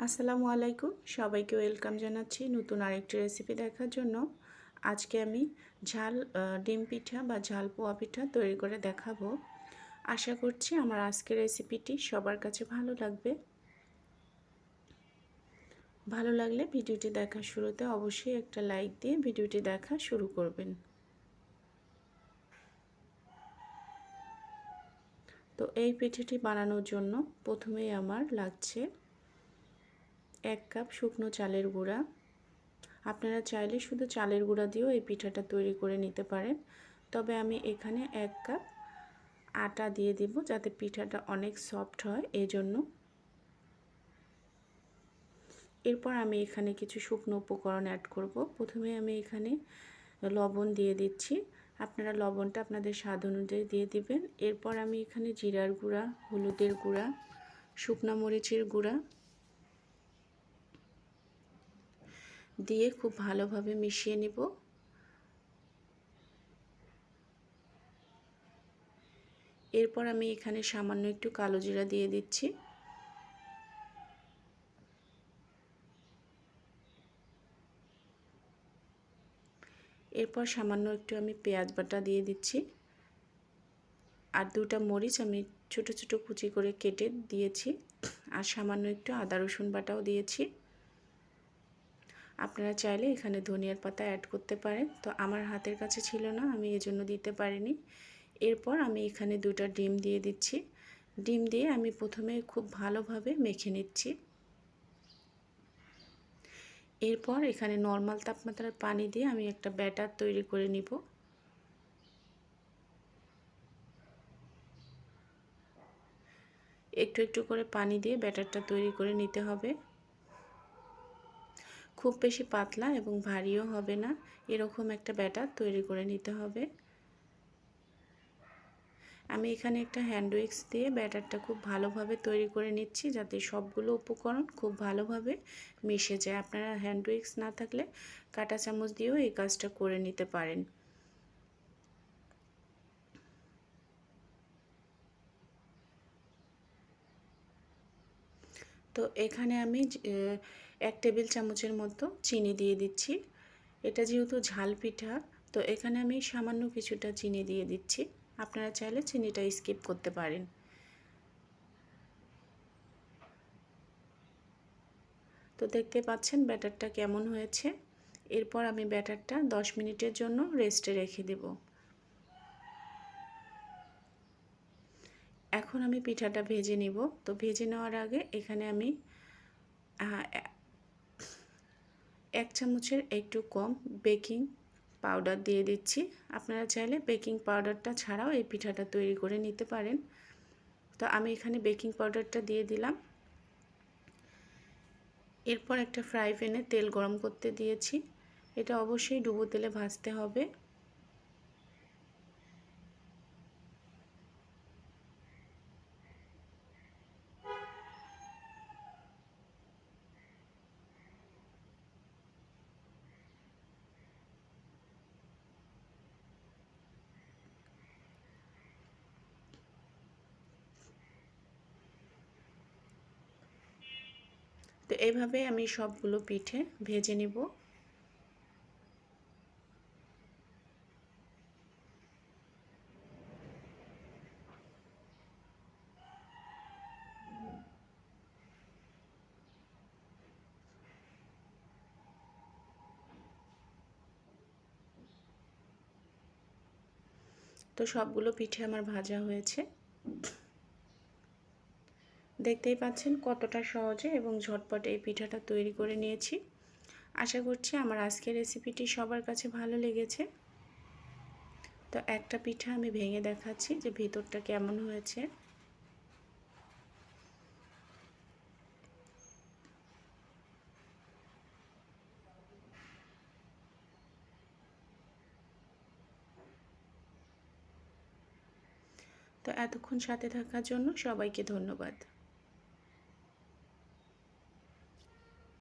আসসালামু আলাইকুম, সবাইকে ওয়েলকাম জানাচ্ছি নতুন আরেকটি রেসিপি দেখার জন্য। আজকে আমি ঝাল ডিম পিঠা বা ঝাল পোয়া পিঠা তৈরি করে দেখাবো। আশা করছি আমার আজকের রেসিপিটি সবার কাছে ভালো লাগবে। ভালো লাগলে ভিডিওটি দেখার শুরুতে অবশ্যই একটা লাইক দিয়ে ভিডিওটি দেখা শুরু করবেন। তো এই পিঠাটি বানানোর জন্য প্রথমেই আমার লাগছে 1 কাপ শুকনো চালের গুঁড়া। আপনারা চাইলে শুধু চালের গুঁড়া দিয়েও এই পিঠাটা তৈরি করে নিতে পারেন, তবে আমি এখানে 1 কাপ আটা দিয়ে দিব যাতে পিঠাটা অনেক সফট হয় এই জন্য। এরপর আমি এখানে কিছু শুকনো উপকরণ অ্যাড করব। প্রথমে আমি এখানে লবণ দিয়ে দিচ্ছি, আপনারা লবণটা আপনাদের স্বাদ অনুযায়ী দিয়ে দিবেন। এরপর আমি এখানে জিরার গুঁড়া, হলুদের গুঁড়া, শুকনো মরিচের গুঁড়া দিয়ে খুব ভালোভাবে মিশিয়ে নিব। এরপর আমি এখানে সামান্য একটু কালো জিরা দিয়ে দিচ্ছি। এরপর সামান্য একটু আমি পেঁয়াজ বাটা দিয়ে দিচ্ছি, আর 2টা মরিচ আমি ছোট ছোট কুচি করে কেটে দিয়েছি, আর সামান্য একটু আদা রসুন বাটাও দিয়েছি। আপনারা চাইলে এখানে ধনিয়ার পাতা অ্যাড করতে পারেন, তো আমার হাতের কাছে ছিল না, আমি এজন্য দিতে পারিনি। এরপর আমি এখানে 2টা ডিম দিয়ে দিচ্ছি। ডিম দিয়ে আমি প্রথমে খুব ভালোভাবে মেখে নিচ্ছি। এরপর এখানে নর্মাল তাপমাত্রার পানি দিয়ে আমি একটা ব্যাটার তৈরি করে নিব। একটু একটু করে পানি দিয়ে ব্যাটারটা তৈরি করে নিতে হবে। খুব বেশি পাতলা এবং ভারীও হবে না, এরকম একটা ব্যাটার তৈরি করে নিতে হবে। আমি এখানে একটা হ্যান্ড উইক্স দিয়ে ব্যাটারটা খুব ভালোভাবে তৈরি করে নিচ্ছি যাতে সবগুলো উপকরণ খুব ভালোভাবে মিশে যায়। আপনারা হ্যান্ড উইক্স না থাকলে কাঁটা চামচ দিয়েও এই কাজটা করে নিতে পারেন। তো এখানে আমি 1 টেবিল চামচের মতো চিনি দিয়ে দিচ্ছি। এটা যেহেতু ঝাল পিঠা, তো এখানে আমি সামান্য কিছুটা চিনি দিয়ে দিচ্ছি। আপনারা চাইলে চিনিটা স্কিপ করতে পারেন। তো দেখতে পাচ্ছেন ব্যাটারটা কেমন হয়েছে। এরপর আমি ব্যাটারটা 10 মিনিটের জন্য রেস্টে রেখে দেব। এখন আমি পিঠাটা ভেজে নিব। তো ভেজে নেওয়ার আগে এখানে আমি 1 চামচের একটু কম বেকিং পাউডার দিয়ে দিচ্ছি। আপনারা চাইলে বেকিং পাউডারটা ছাড়াও এই পিঠাটা তৈরি করে নিতে পারেন। তো আমি এখানে বেকিং পাউডারটা দিয়ে দিলাম। এরপর একটা ফ্রাই প্যানে তেল গরম করতে দিয়েছি। এটা অবশ্যই ডুবো তেলে ভাজতে হবে। তো এইভাবে আমি সবগুলো পিঠে ভেজে নিব। তো সবগুলো পিঠে আমার ভাজা হয়েছে। দেখতেই পাচ্ছেন কতটা সহজে এবং ঝটপট এই পিঠাটা তৈরি করে নিয়েছি। আশা করছি আমার আজকের রেসিপিটি সবার কাছে ভালো লেগেছে। তো একটা পিঠা আমি ভেঙে দেখাচ্ছি যে ভেতরটা কেমন হয়েছে। তো এতক্ষণ সাথে থাকার জন্য সবাইকে ধন্যবাদ।